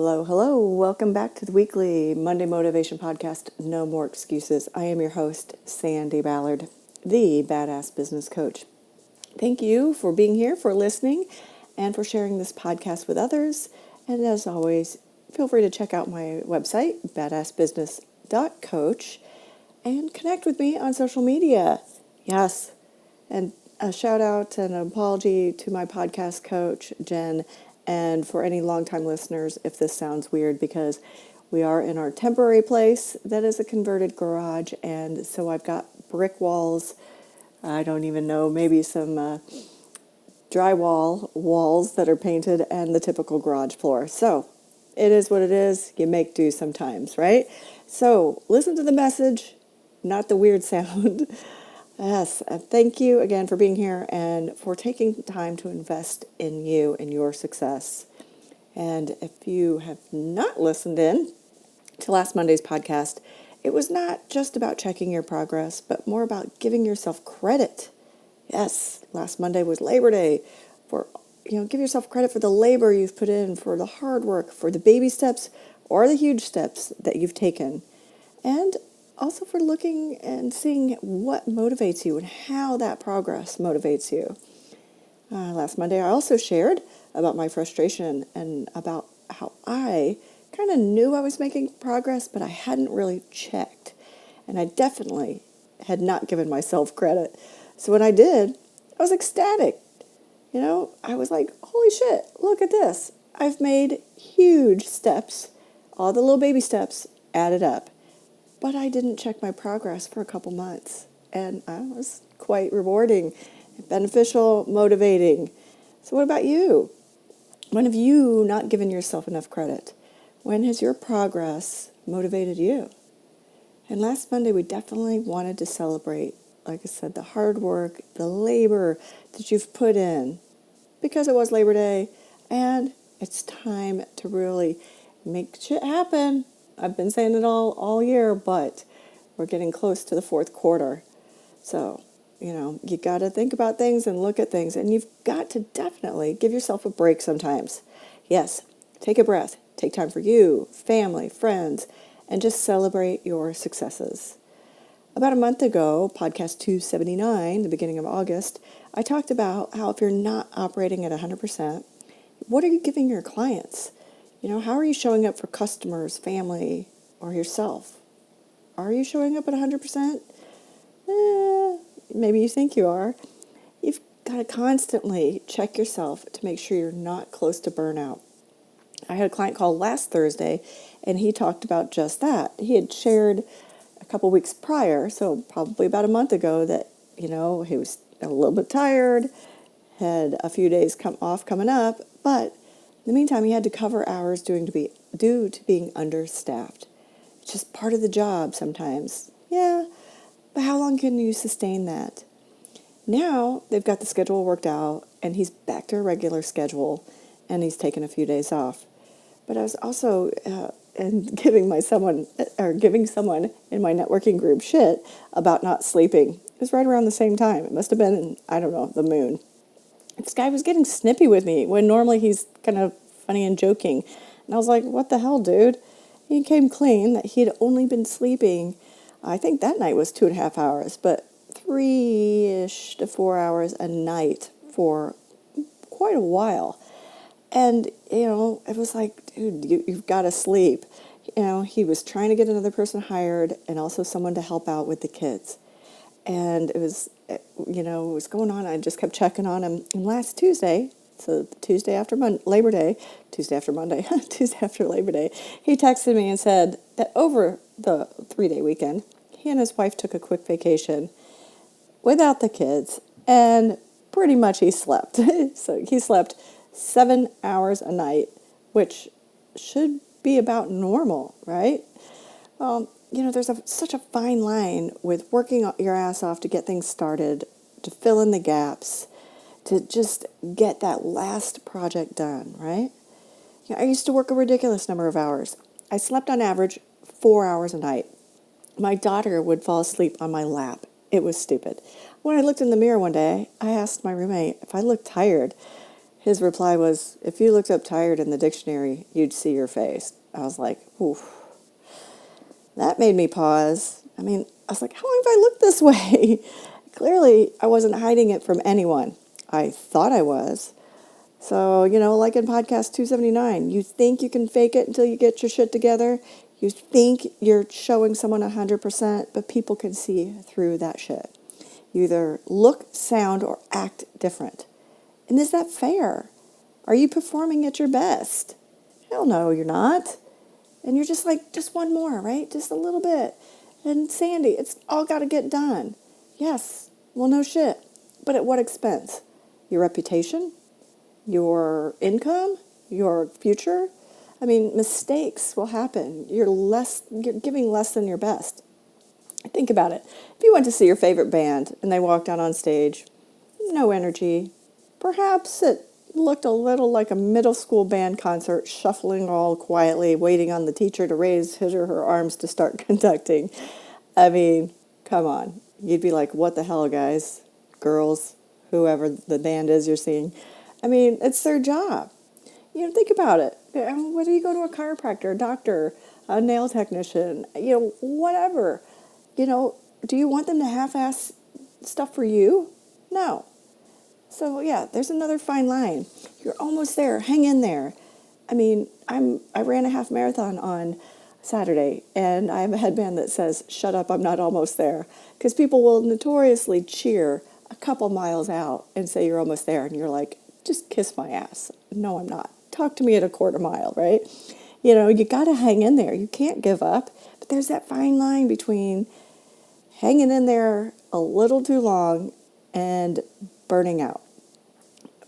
Hello, hello. Welcome back to the weekly Monday Motivation Podcast, No More Excuses. I am your host, Sandy Ballard, the Badass Business Coach. Thank you for being here, for listening, and for sharing this podcast with others. And as always, feel free to check out my website, badassbusiness.coach, and connect with me on social media. Yes, and a shout out and an apology to my podcast coach, Jen, and for any longtime listeners if this sounds weird, because we are in our temporary place that is a converted garage, and so I've got brick walls. I don't even know, maybe some drywall walls that are painted and the typical garage floor. So it is what it is. You make do sometimes, right? So listen to the message, not the weird sound. Yes, thank you again for being here and for taking time to invest in you and your success. And if you have not listened in to last Monday's podcast, it was not just about checking your progress, but more about giving yourself credit. Yes, last Monday was Labor Day. Give yourself credit for the labor you've put in, for the hard work, for the baby steps or the huge steps that you've taken. And also for looking and seeing what motivates you and how that progress motivates you. Last Monday, I also shared about my frustration and about how I kind of knew I was making progress, but I hadn't really checked. And I definitely had not given myself credit. So when I did, I was ecstatic. I was like, holy shit, look at this. I've made huge steps. All the little baby steps added up. But I didn't check my progress for a couple months. And it was quite rewarding, beneficial, motivating. So what about you? When have you not given yourself enough credit? When has your progress motivated you? And last Monday, we definitely wanted to celebrate, like I said, the hard work, the labor that you've put in, because it was Labor Day, and it's time to really make shit happen. I've been saying it all year, but we're getting close to the fourth quarter. So, you got to think about things and look at things, and you've got to definitely give yourself a break sometimes. Yes, take a breath, take time for you, family, friends, and just celebrate your successes. About a month ago, podcast 279, the beginning of August, I talked about how if you're not operating at 100%, what are you giving your clients? How are you showing up for customers, family, or yourself? Are you showing up at 100%? Maybe you think you are. You've got to constantly check yourself to make sure you're not close to burnout. I had a client call last Thursday, and he talked about just that. He had shared a couple weeks prior, so probably about a month ago, that, he was a little bit tired, had a few days off coming up, but in the meantime, he had to cover hours due to being understaffed. It's just part of the job sometimes. Yeah, but how long can you sustain that? Now they've got the schedule worked out, and he's back to a regular schedule, and he's taken a few days off. But I was also giving someone in my networking group shit about not sleeping. It was right around the same time. It must have been, I don't know, the moon. This guy was getting snippy with me when normally he's kind of funny and joking. And I was like, what the hell, dude? He came clean that he had only been sleeping, I think that night was 2.5 hours, but 3-ish to 4 hours a night for quite a while. And, it was like, dude, you've got to sleep. He was trying to get another person hired and also someone to help out with the kids. And it was, it was going on. I just kept checking on him. And last Tuesday, so Tuesday after Labor Day, Tuesday after Monday, Tuesday after Labor Day, he texted me and said that over the 3-day weekend, he and his wife took a quick vacation without the kids, and pretty much he slept. So he slept 7 hours a night, which should be about normal, right? There's such a fine line with working your ass off to get things started, to fill in the gaps, to just get that last project done, right? I used to work a ridiculous number of hours. I slept on average 4 hours a night. My daughter would fall asleep on my lap. It was stupid. When I looked in the mirror one day, I asked my roommate if I looked tired. His reply was, if you looked up tired in the dictionary, you'd see your face. I was like, oof. That made me pause. I mean, I was like, how long have I looked this way? Clearly, I wasn't hiding it from anyone. I thought I was. So, like in podcast 279, you think you can fake it until you get your shit together. You think you're showing someone 100%, but people can see through that shit. You either look, sound, or act different. And is that fair? Are you performing at your best? Hell no, you're not. And you're just like, just one more, right? Just a little bit. And Sandy, it's all got to get done. Yes, well, no shit. But at what expense? Your reputation? Your income? Your future? I mean, mistakes will happen. You're giving less than your best. Think about it. If you went to see your favorite band and they walked out on stage, no energy, perhaps it looked a little like a middle school band concert, shuffling all quietly, waiting on the teacher to raise his or her arms to start conducting. I mean, come on. You'd be like, what the hell, guys, girls, whoever the band is you're seeing. I mean, it's their job. Think about it. Whether you go to a chiropractor, a doctor, a nail technician, whatever. Do you want them to half-ass stuff for you? No. So, yeah, there's another fine line. You're almost there. Hang in there. I mean, I ran a half marathon on Saturday, and I have a headband that says, shut up, I'm not almost there. Because people will notoriously cheer a couple miles out and say you're almost there, and you're like, just kiss my ass. No, I'm not. Talk to me at a quarter mile, right? You got to hang in there. You can't give up. But there's that fine line between hanging in there a little too long and burning out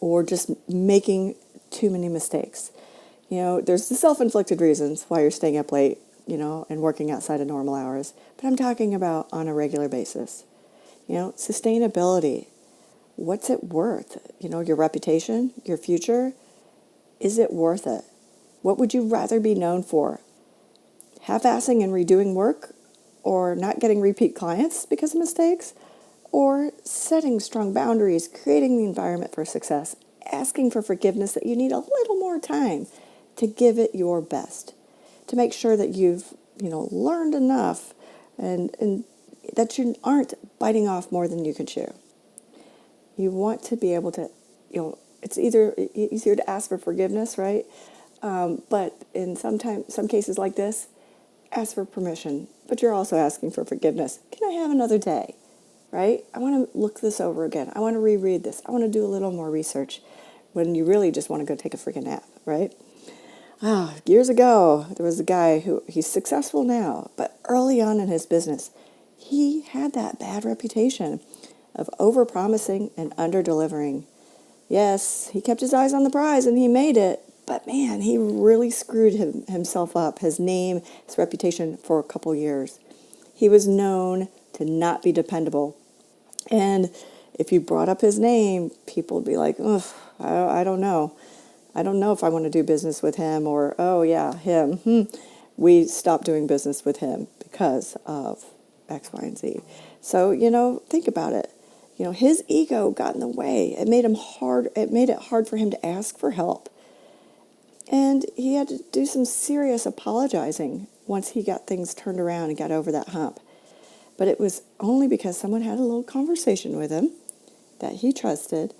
or just making too many mistakes. There's the self-inflicted reasons why you're staying up late, and working outside of normal hours. But I'm talking about on a regular basis. Sustainability. What's it worth? Your reputation, your future. Is it worth it? What would you rather be known for? Half-assing and redoing work? Or not getting repeat clients because of mistakes? Or setting strong boundaries, creating the environment for success, asking for forgiveness that you need a little more time to give it your best, to make sure that you've, learned enough and that you aren't biting off more than you can chew. You want to be able to, it's either easier to ask for forgiveness, right? But in some cases like this, ask for permission, but you're also asking for forgiveness. Can I have another day, right? I want to look this over again. I want to reread this. I want to do a little more research when you really just want to go take a freaking nap, right? Years ago, there was a guy he's successful now, but early on in his business, he had that bad reputation of over-promising and under-delivering. Yes, he kept his eyes on the prize and he made it, but man, he really screwed himself up, his name, his reputation for a couple years. He was known to not be dependable. And if you brought up his name, people would be like, ugh, I don't know. I don't know if I want to do business with him, or, oh yeah, him. We stopped doing business with him because of X, Y, and Z. So, think about it. His ego got in the way. It made it hard for him to ask for help. And he had to do some serious apologizing once he got things turned around and got over that hump. But it was only because someone had a little conversation with him that he trusted,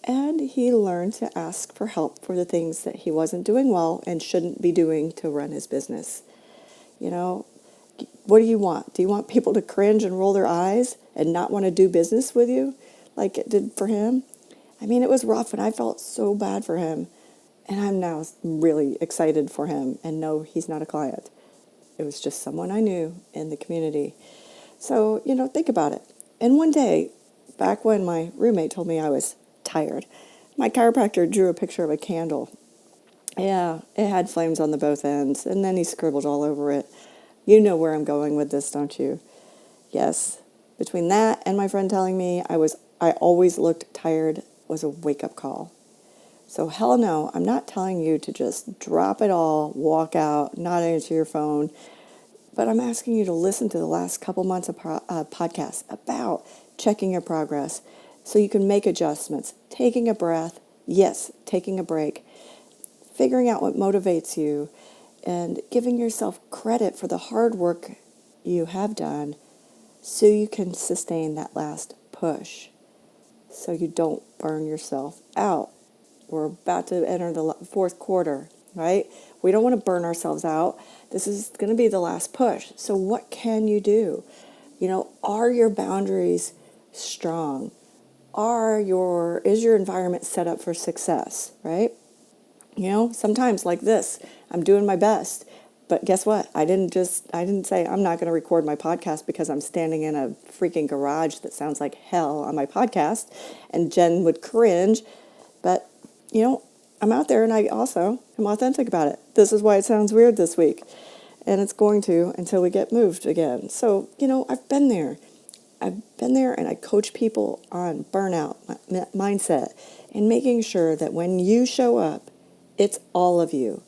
and he learned to ask for help for the things that he wasn't doing well and shouldn't be doing to run his business. What do you want? Do you want people to cringe and roll their eyes and not want to do business with you like it did for him? I mean, it was rough, and I felt so bad for him. And I'm now really excited for him, and no, he's not a client. It was just someone I knew in the community. So, think about it. And one day, back when my roommate told me I was tired, my chiropractor drew a picture of a candle. Yeah, it had flames on the both ends, and then he scribbled all over it. You know where I'm going with this, don't you? Yes. Between that and my friend telling me I always looked tired was a wake-up call. So hell no, I'm not telling you to just drop it all, walk out, not answer your phone, but I'm asking you to listen to the last couple months of podcasts about checking your progress so you can make adjustments, taking a breath, Yes, taking a break, figuring out what motivates you, and giving yourself credit for the hard work you have done so you can sustain that last push, so you don't burn yourself out. We're about to enter the fourth quarter, right? We don't want to burn ourselves out. This is going to be the last push. So what can you do? Are your boundaries strong? Is your environment set up for success, right? Sometimes like this, I'm doing my best. But guess what? I didn't say I'm not going to record my podcast because I'm standing in a freaking garage that sounds like hell on my podcast, and Jen would cringe. But, I'm out there and I also am authentic about it. This is why it sounds weird this week. And it's going to until we get moved again. So, I've been there. And I coach people on burnout mindset and making sure that when you show up, it's all of you.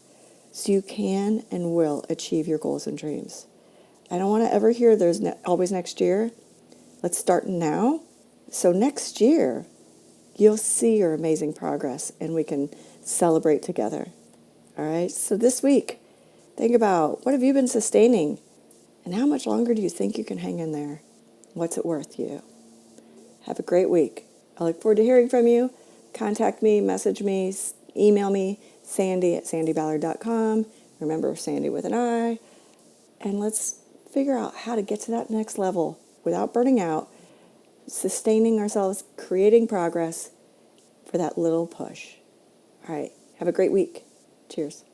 So you can and will achieve your goals and dreams. I don't want to ever hear there's always next year. Let's start now. So next year, you'll see your amazing progress and we can celebrate together. All right. So this week, think about what have you been sustaining and how much longer do you think you can hang in there? What's it worth you? Have a great week. I look forward to hearing from you. Contact me, message me, email me, sandy@sandyballard.com. Remember, Sandy with an I. And let's figure out how to get to that next level without burning out, sustaining ourselves, creating progress for that little push. All right. Have a great week. Cheers.